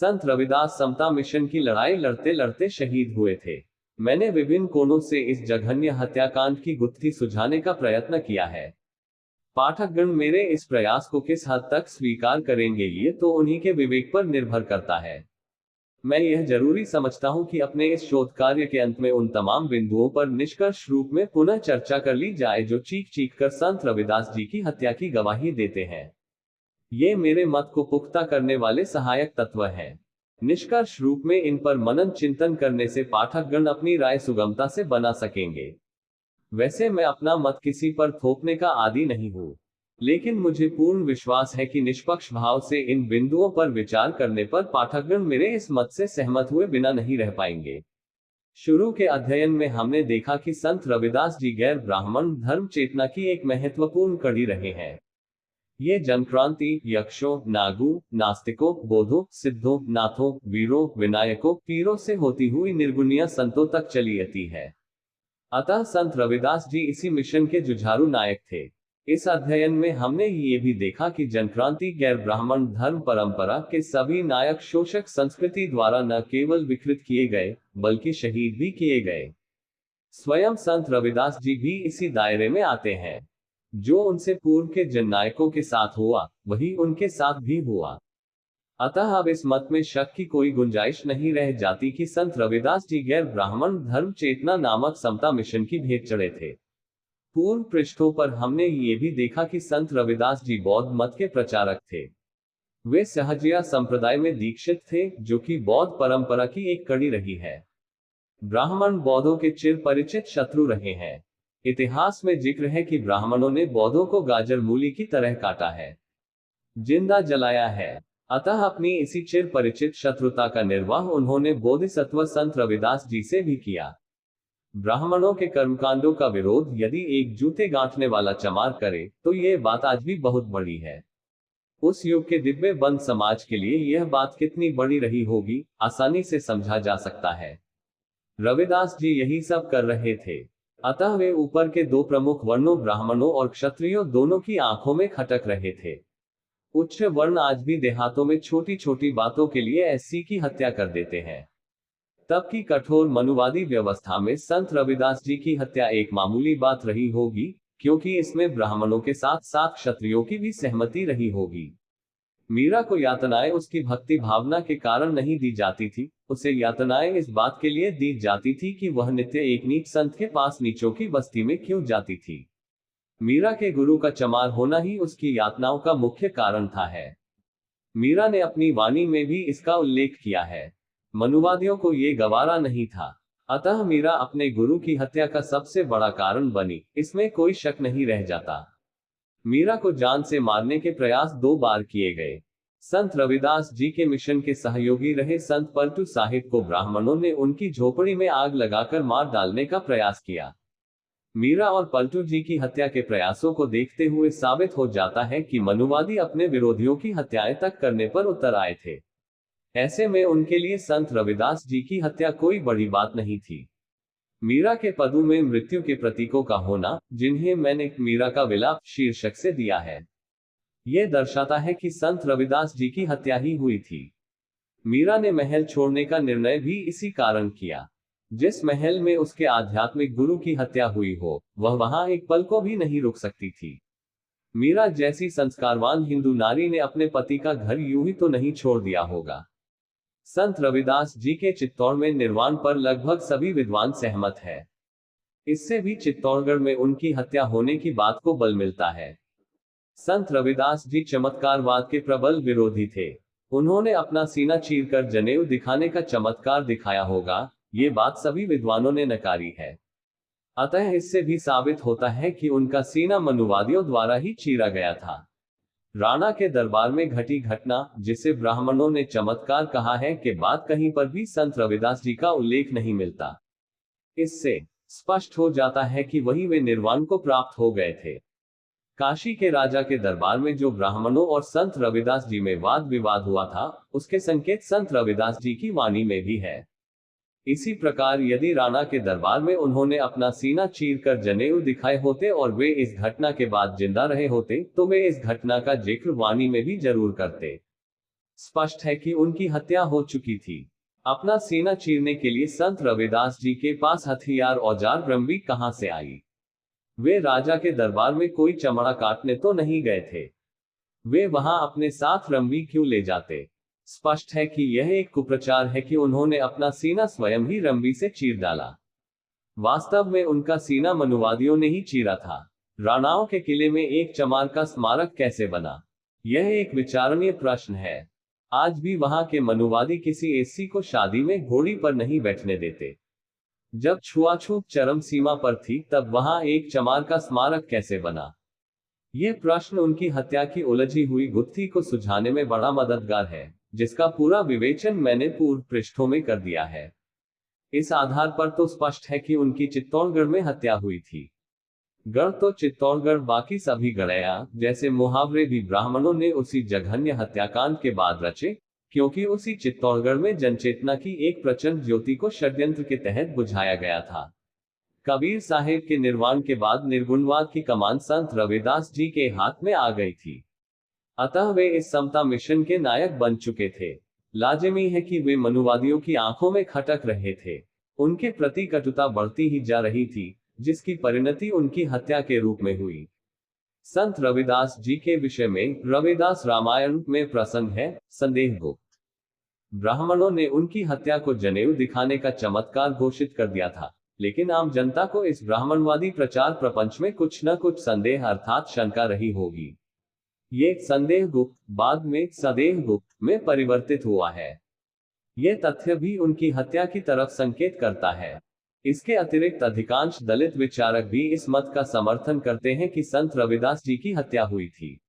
संत रविदास समता mission की लड़ाई लड़ते लड़ते शहीद हुए थे। मैंने विभिन्न कोणों से इस जघन्य हत्याकांड की गुत्थी सुलझाने का प्रयत्न किया है। पाठकगण मेरे इस प्रयास को किस हद तक स्वीकार करेंगे ये तो उन्हीं के विवेक पर निर्भर करता है। मैं यह जरूरी समझता हूं कि अपने इस शोध कार्य के अंत में उन तमाम बिंदुओं पर निष्कर्ष रूप में पुनः चर्चा कर ली जाए जो चीख चीख कर संत रविदास जी की हत्या की गवाही देते हैं। ये मेरे मत को पुख्ता करने वाले सहायक तत्व हैं। निष्कर्ष रूप में इन पर मनन चिंतन करने से पाठकगण अपनी राय सुगमता से बना सकेंगे। वैसे मैं अपना मत किसी पर थोपने का आदी नहीं हूं, लेकिन मुझे पूर्ण विश्वास है कि निष्पक्ष भाव से इन बिंदुओं पर विचार करने पर पाठकगण मेरे इस मत से सहमत हुए बिना नहीं रह पाएंगे। शुरू के अध्ययन में हमने देखा कि संत रविदास जी गैर ब्राह्मण धर्म चेतना की एक महत्वपूर्ण कड़ी रहे हैं। ये जनक्रांति यक्षों, नागू, नास्तिकों, बोधों, सिद्धों, नाथों, वीरों, विनायकों, पीरों से होती हुई निर्गुणिया संतों तक चली आती है। अतः संत रविदास जी इसी मिशन के जुझारू नायक थे। इस अध्ययन में हमने ये भी देखा कि जनक्रांति गैर ब्राह्मण धर्म परंपरा के सभी नायक शोषक संस्कृति द्वारा न केवल विकृत किए गए बल्कि शहीद भी किए गए। स्वयं संत रविदास जी भी इसी दायरे में आते हैं। जो उनसे पूर्व के जननायकों के साथ हुआ वही उनके साथ भी हुआ। अतः अब इस मत में शक की कोई गुंजाइश नहीं रह जाती कि संत रविदास जी गैर ब्राह्मण धर्म चेतना नामक समता मिशन की भेंट चढ़े थे। पूर्व पृष्ठों पर हमने ये भी देखा कि संत रविदास जी बौद्ध मत के प्रचारक थे। वे सहजिया संप्रदाय में दीक्षित थे जो कि बौद्ध परंपरा की एक कड़ी रही है। ब्राह्मण बौद्धों के चिर परिचित शत्रु रहे हैं। इतिहास में जिक्र है कि ब्राह्मणों ने बौद्धों को गाजर मूली की तरह काटा है, जिंदा जलाया है। अतः अपनी इसी चिर परिचित शत्रुता का निर्वाह उन्होंने बोधिसत्व संत रविदास जी से भी किया। ब्राह्मणों के कर्मकांडों का विरोध यदि एक जूते गांठने वाला चमार करे तो यह बात आज भी बहुत बड़ी है। उस युग के दिव्य बंद समाज के लिए यह बात कितनी बड़ी रही होगी आसानी से समझा जा सकता है। रविदास जी यही सब कर रहे थे। अतः वे ऊपर के दो प्रमुख वर्णों ब्राह्मणों और क्षत्रियों दोनों की आंखों में खटक रहे थे। उच्च वर्ण आज भी देहातों में छोटी छोटी बातों के लिए एससी की हत्या कर देते हैं। तब की कठोर मनुवादी व्यवस्था में संत रविदास जी की हत्या एक मामूली बात रही होगी, क्योंकि इसमें ब्राह्मणों के साथ साथ क्षत्रियों की भी सहमति रही होगी। मीरा को यातनाएं उसकी भक्ति भावना के कारण नहीं दी जाती थी, उसे यातनाएं इस बात के लिए दी जाती थी कि वह नित्य एक नीच संत के पास नीचों की बस्ती में क्यों जाती थी। मीरा के गुरु का चमार होना ही उसकी यातनाओं का मुख्य कारण था है। मीरा ने अपनी वाणी में भी इसका उल्लेख किया है। मनुवादियों को ये गवारा नहीं था, अतः मीरा अपने गुरु की हत्या का सबसे बड़ा कारण बनी, इसमें कोई शक नहीं रह जाता। मीरा को जान से मारने के प्रयास 2 बार किए गए। संत रविदास जी के मिशन के सहयोगी रहे संत पलटू साहिब को ब्राह्मणों ने उनकी झोपड़ी में आग लगाकर मार डालने का प्रयास किया। मीरा और पलटू जी की हत्या के प्रयासों को देखते हुए साबित हो जाता है कि मनुवादी अपने विरोधियों की हत्याएं तक करने पर उतर आए थे। ऐसे में उनके लिए संत रविदास जी की हत्या कोई बड़ी बात नहीं थी। मीरा के पदों में मृत्यु के प्रतीकों का होना, जिन्हें मैंने मीरा का विलाप शीर्षक से दिया है, यह दर्शाता है कि संत रविदास जी की हत्या ही हुई थी। मीरा ने महल छोड़ने का निर्णय भी इसी कारण किया। जिस महल में उसके आध्यात्मिक गुरु की हत्या हुई हो, वह वहां एक पल को भी नहीं रुक सकती थी। मीरा जैसी संस्कारवान हिंदू नारी ने अपने पति का घर यूं ही तो नहीं छोड़ दिया होगा। संत रविदास जी के चित्तौड़ में निर्वाण पर लगभग सभी विद्वान सहमत है। इससे भी चित्तौड़गढ़ में उनकी हत्या होने की बात को बल मिलता है। संत रविदास जी चमत्कारवाद के प्रबल विरोधी थे। उन्होंने अपना सीना चीरकर जनेऊ दिखाने का चमत्कार दिखाया होगा, ये बात सभी विद्वानों ने नकारी है। अतः इससे भी साबित होता है कि उनका सीना मनुवादियों द्वारा ही चीरा गया था। राणा के दरबार में घटी घटना, जिसे ब्राह्मणों ने चमत्कार कहा है, के बाद कहीं पर भी संत रविदास जी का उल्लेख नहीं मिलता। इससे स्पष्ट हो जाता है कि वही वे निर्वाण को प्राप्त हो गए थे। काशी के राजा के दरबार में जो ब्राह्मणों और संत रविदास जी में वाद विवाद हुआ था, उसके संकेत संत रविदास जी की वाणी में भी है। इसी प्रकार यदि राणा के दरबार में उन्होंने अपना सीना चीरकर जनेऊ दिखाए होते और वे इस घटना के बाद जिंदा रहे होते, तो वे इस घटना का जिक्र वाणी में भी जरूर करते। स्पष्ट है कि उनकी हत्या हो चुकी थी। अपना सीना चीरने के लिए संत रविदास जी के पास हथियार औजार रंबी कहां से आई? वे राजा के दरबार में कोई चमड़ा काटने तो नहीं गए थे। वे वहां अपने साथ रंबी क्यों ले जाते? स्पष्ट है कि यह एक कुप्रचार है कि उन्होंने अपना सीना स्वयं ही रंबी से चीर डाला। वास्तव में उनका सीना मनुवादियों ने ही चीरा था। राणाओं के किले में एक चमार का स्मारक कैसे बना? यह एक विचारणीय प्रश्न है। आज भी वहां के मनुवादी किसी एसी को शादी में घोड़ी पर नहीं बैठने देते। जब छुआछूत चरम सीमा पर थी, तब वहां एक चमार का स्मारक कैसे बना? यह प्रश्न उनकी हत्या की उलझी हुई गुत्थी को सुलझाने में बड़ा मददगार है, जिसका पूरा विवेचन मैंने पूर्व पृष्ठों में कर दिया है। इस आधार पर तो स्पष्ट है कि उनकी चित्तौड़गढ़ में हत्या हुई थी। गढ़ तो चित्तौड़गढ़, बाकी सभी गढ़या जैसे मुहावरे भी ब्राह्मणों ने उसी जघन्य हत्याकांड के बाद रचे, क्योंकि उसी चित्तौड़गढ़ में जनचेतना की एक प्रचंड ज्योति को षड्यंत्र के तहत बुझाया गया था। कबीर साहेब के निर्वाण के बाद निर्गुणवाद की कमान संत रविदास जी के हाथ में आ गई थी। अतः वे इस समता मिशन के नायक बन चुके थे। लाजिमी है कि वे मनुवादियों की आंखों में खटक रहे थे। उनके प्रति कटुता बढ़ती ही जा रही थी, जिसकी परिणति उनकी हत्या के रूप में हुई। संत रविदास जी के विषय में रविदास रामायण में प्रसंग है, संदेहगुप्त ब्राह्मणों ने उनकी हत्या को जनेऊ दिखाने का चमत्कार घोषित कर दिया था, लेकिन आम जनता को इस ब्राह्मणवादी प्रचार प्रपंच में कुछ न कुछ संदेह अर्थात शंका रही होगी। ये संदेहगुप्त बाद में सदेहगुप्त में परिवर्तित हुआ है। यह तथ्य भी उनकी हत्या की तरफ संकेत करता है। इसके अतिरिक्त अधिकांश दलित विचारक भी इस मत का समर्थन करते हैं कि संत रविदास जी की हत्या हुई थी।